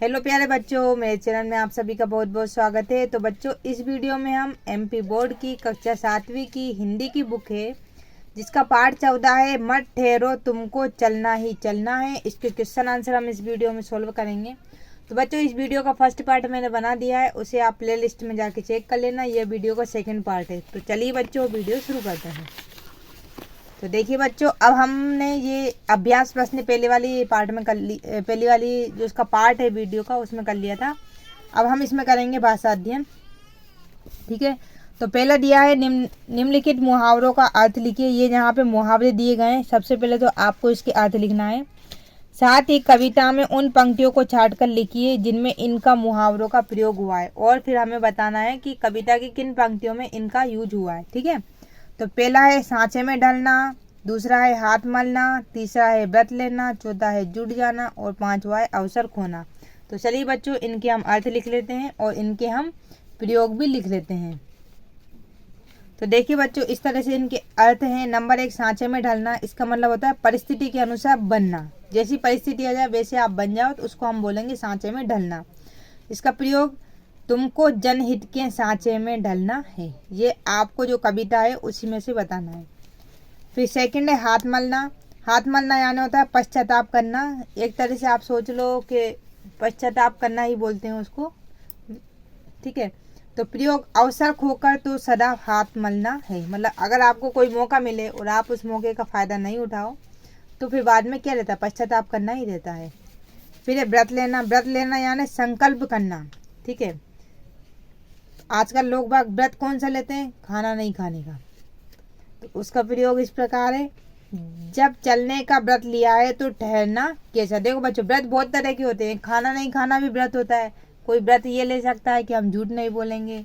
Hello प्यारे बच्चों, मेरे चैनल में आप सभी का बहुत बहुत स्वागत है। तो बच्चों, इस वीडियो में हम एमपी बोर्ड की कक्षा 7वीं की हिंदी की बुक है जिसका पाठ 14 है, मत ठहरो तुमको चलना ही चलना है। इसके क्वेश्चन आंसर हम इस वीडियो में सोल्व करेंगे। तो बच्चों, इस वीडियो का फर्स्ट पार्ट मैंने बना दिया है, उसे आप प्ले लिस्ट में जाके चेक कर लेना। यह वीडियो का सेकेंड पार्ट है। तो चलिए बच्चों, वीडियो शुरू करते हैं। तो देखिए बच्चों, अब हमने ये अभ्यास प्रश्न पहले वाली पार्ट में कर ली, पहली वाली जो उसका पार्ट है वीडियो का उसमें कर लिया था। अब हम इसमें करेंगे भाषा अध्ययन। ठीक है, तो पहला दिया है निम्नलिखित मुहावरों का अर्थ लिखिए। ये यहाँ पे मुहावरे दिए गए हैं। सबसे पहले तो आपको इसके अर्थ लिखना है। साथ ही कविता में उन पंक्तियों को छाट कर लिखिए जिनमें इनका मुहावरों का प्रयोग हुआ है, और फिर हमें बताना है कि कविता की किन पंक्तियों में इनका यूज हुआ है। ठीक है, तो पहला है सांचे में ढलना, दूसरा है हाथ मलना, तीसरा है व्रत लेना, चौथा है जुट जाना और पांचवा है अवसर खोना। तो चलिए बच्चों, इनके हम अर्थ लिख लेते हैं और इनके हम प्रयोग भी लिख लेते हैं। तो देखिए बच्चों, इस तरह से इनके अर्थ हैं। नंबर 1, सांचे में ढलना। इसका मतलब होता है परिस्थिति के अनुसार बनना। जैसी परिस्थिति आ जाए वैसे आप बन जाओ, तो उसको हम बोलेंगे सांचे में ढलना। इसका प्रयोग, तुमको जनहित के सांचे में ढलना है। ये आपको जो कविता है उसी में से बताना है। फिर सेकंड है हाथ मलना। हाथ मलना यानी होता है पश्चाताप करना। एक तरह से आप सोच लो कि पश्चाताप करना ही बोलते हैं उसको। ठीक है, तो प्रयोग, अवसर खोकर तो सदा हाथ मलना है। मतलब अगर आपको कोई मौका मिले और आप उस मौके का फ़ायदा नहीं उठाओ तो फिर बाद में क्या रहता है, पश्चाताप करना ही रहता है। फिर है व्रत लेना। व्रत लेना यानी संकल्प करना। ठीक है, आजकल लोग बाग व्रत कौन सा लेते हैं, खाना नहीं खाने का। तो उसका प्रयोग इस प्रकार है, जब चलने का व्रत लिया है तो ठहरना कैसा। देखो बच्चों, व्रत बहुत तरह के होते हैं। खाना नहीं खाना भी व्रत होता है। कोई व्रत ये ले सकता है कि हम झूठ नहीं बोलेंगे।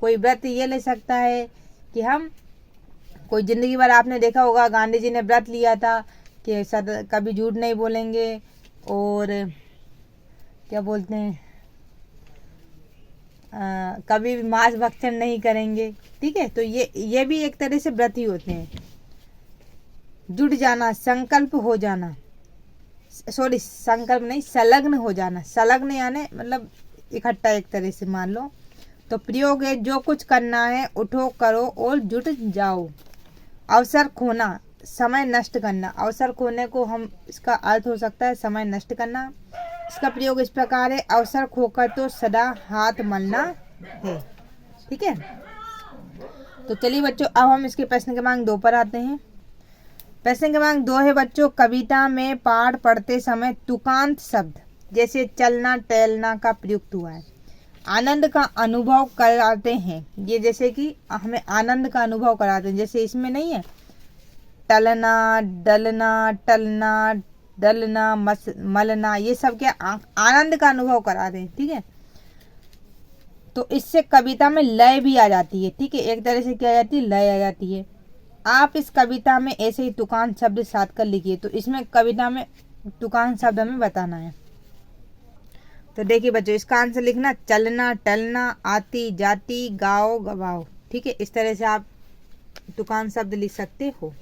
कोई व्रत ये ले सकता है कि हम कोई ज़िंदगी भर, आपने देखा होगा गांधी जी ने व्रत लिया था कि कभी झूठ नहीं बोलेंगे और क्या बोलते हैं, कभी भी मांस भक्षण नहीं करेंगे। ठीक है, तो ये भी एक तरह से व्रत ही होते हैं। जुट जाना, संकल्प हो जाना, सॉरी संकल्प नहीं, संलग्न हो जाना। संलग्न यानी मतलब इकट्ठा, एक तरह से मान लो। तो प्रयोग है, जो कुछ करना है उठो करो और जुट जाओ। अवसर खोना, समय नष्ट करना। अवसर खोने को हम, इसका अर्थ हो सकता है समय नष्ट करना। इसका प्रयोग इस प्रकार है, अवसर खोकर तो सदा हाथ मलना है। ठीक है, तो चलिए बच्चों, अब हम इसके प्रश्न क्रमांक 2 पर आते हैं। प्रश्न क्रमांक 2 है बच्चों, कविता में पाठ पढ़ते समय तुकांत शब्द जैसे चलना टहलना का प्रयुक्त हुआ है। आनंद का अनुभव कराते हैं। ये जैसे कि हमें आनंद का अनुभव कराते हैं, जैसे इसमें नहीं है टलना, डलना, टलना, डलना, मलना, ये सब क्या आनंद का अनुभव कराते हैं। ठीक है, तो इससे कविता में लय भी आ जाती है। ठीक है, एक तरह से क्या आ जाती है, लय आ जाती है। आप इस कविता में ऐसे ही तुकांत शब्द साथ कर लिखिए। तो इसमें कविता में तुकांत शब्द हमें बताना है। तो देखिए बच्चों, इसका आंसर लिखना, चलना, टलना, आती जाती, गाओ गवाओ। ठीक है, इस तरह से आप तुकांत शब्द लिख सकते हो।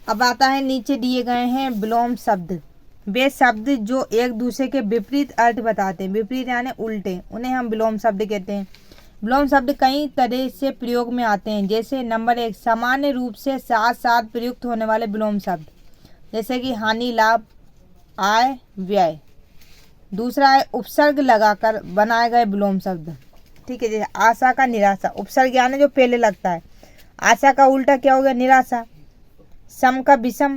अब आता है, नीचे दिए गए हैं विलोम शब्द। वे शब्द जो एक दूसरे के विपरीत अर्थ बताते हैं, विपरीत यानी उल्टे, उन्हें हम विलोम शब्द कहते हैं। विलोम शब्द कई तरह से प्रयोग में आते हैं। जैसे नंबर 1, सामान्य रूप से साथ साथ प्रयुक्त होने वाले विलोम शब्द, जैसे कि हानि, लाभ, आय, व्यय। दूसरा है उपसर्ग लगाकर बनाए गए विलोम शब्द। ठीक है, जैसे आशा का निराशा। उपसर्ग यानी जो पहले लगता है। आशा का उल्टा क्या हो गया, निराशा। सम का विषम,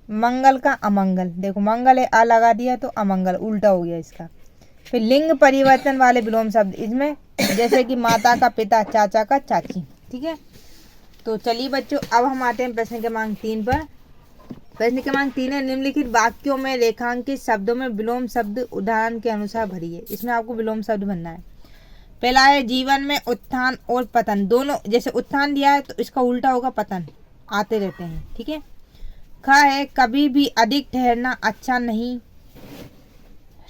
मंगल का अमंगल। देखो मंगल है, आ लगा दिया तो अमंगल उल्टा हो गया इसका। फिर लिंग परिवर्तन वाले विलोम शब्द इसमें, जैसे कि माता का पिता, चाचा का चाची। ठीक है, तो चलिए बच्चों, अब हम आते हैं प्रश्न क्रमांक 3 पर। प्रश्न क्रमांक 3 है, निम्नलिखित वाक्यों में रेखांकित शब्दों में विलोम शब्द उदाहरण के अनुसार भरिए। इसमें आपको विलोम शब्द भरना है। पहला है, जीवन में उत्थान और पतन दोनों, जैसे उत्थान दिया है तो इसका उल्टा होगा पतन, आते रहते हैं। ठीक है, ख है, कभी भी अधिक ठहरना अच्छा नहीं,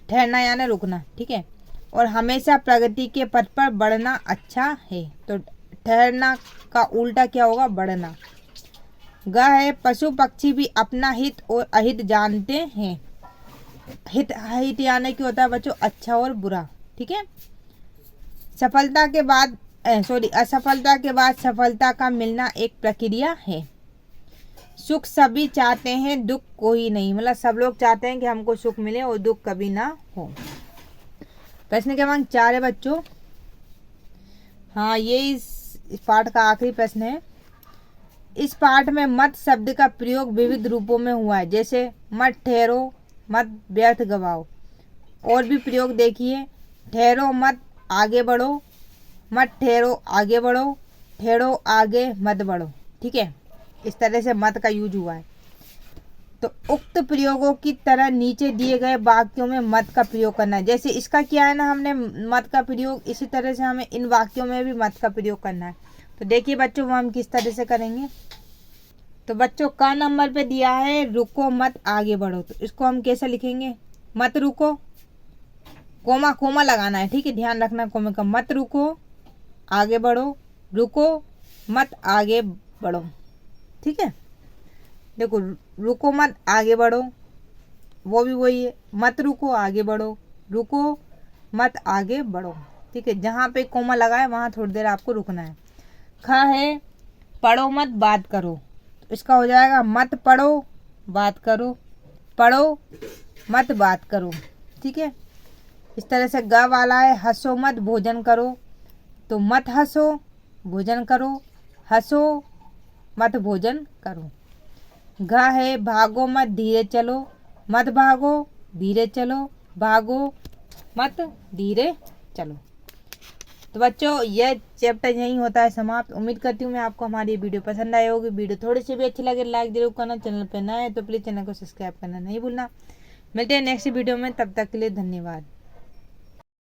ठहरना यानी रुकना। ठीक है, और हमेशा प्रगति के पथ पर बढ़ना अच्छा है। तो ठहरना का उल्टा क्या होगा, बढ़ना। ग है, पशु पक्षी भी अपना हित और अहित जानते हैं। हित यानी कि होता है बच्चों अच्छा और बुरा। ठीक है, सफलता के बाद असफलता के बाद सफलता का मिलना एक प्रक्रिया है। सुख सभी चाहते हैं, दुख कोई नहीं, मतलब सब लोग चाहते हैं कि हमको सुख मिले और दुख कभी ना हो। प्रश्न क्रमांक 4 है बच्चों। हाँ, ये इस पाठ का आखिरी प्रश्न है। इस पाठ में मत शब्द का प्रयोग विविध रूपों में हुआ है, जैसे मत ठहरो, मत व्यर्थ गवाओ। और भी प्रयोग देखिए, ठहरो मत आगे बढ़ो, मत ठहरो आगे बढ़ो, ठहरो आगे मत बढ़ो। ठीक है, इस तरह से मत का यूज हुआ है। तो उक्त प्रयोगों की तरह नीचे दिए गए वाक्यों में मत का प्रयोग करना है। जैसे इसका किया है ना हमने मत का प्रयोग, इसी तरह से हमें इन वाक्यों में भी मत का प्रयोग करना है। तो देखिए बच्चों वो हम किस तरह से करेंगे। तो बच्चों का नंबर पे दिया है रुको मत आगे बढ़ो, तो इसको हम कैसे लिखेंगे, मत रुको, कोमा कोमा लगाना है। ठीक है, ध्यान रखना कोमे का, मत रुको आगे बढ़ो, रुको मत आगे बढ़ो। ठीक है, देखो रुको मत आगे बढ़ो, वो भी वही है, मत रुको आगे बढ़ो, रुको मत आगे बढ़ो। ठीक है, जहाँ पे कोमा लगा है वहाँ थोड़ी देर आपको रुकना है। ख है पढ़ो मत बात करो, तो इसका हो जाएगा मत पढ़ो बात करो, पढ़ो मत बात करो। ठीक है, इस तरह से ग वाला है हंसो मत भोजन करो, तो मत हंसो भोजन करो, हंसो मत भोजन करो। घ है भागो मत धीरे चलो, मत भागो धीरे चलो, भागो मत धीरे चलो। तो बच्चों यह चैप्टर यहीं होता है समाप्त। उम्मीद करती हूँ मैं आपको हमारी वीडियो पसंद आई होगी। वीडियो थोड़ी सी भी अच्छी लगे लाइक जरूर करना, चैनल पर नए हैं तो प्लीज़ चैनल को सब्सक्राइब करना नहीं भूलना। मिलते हैं नेक्स्ट वीडियो में, तब तक के लिए धन्यवाद।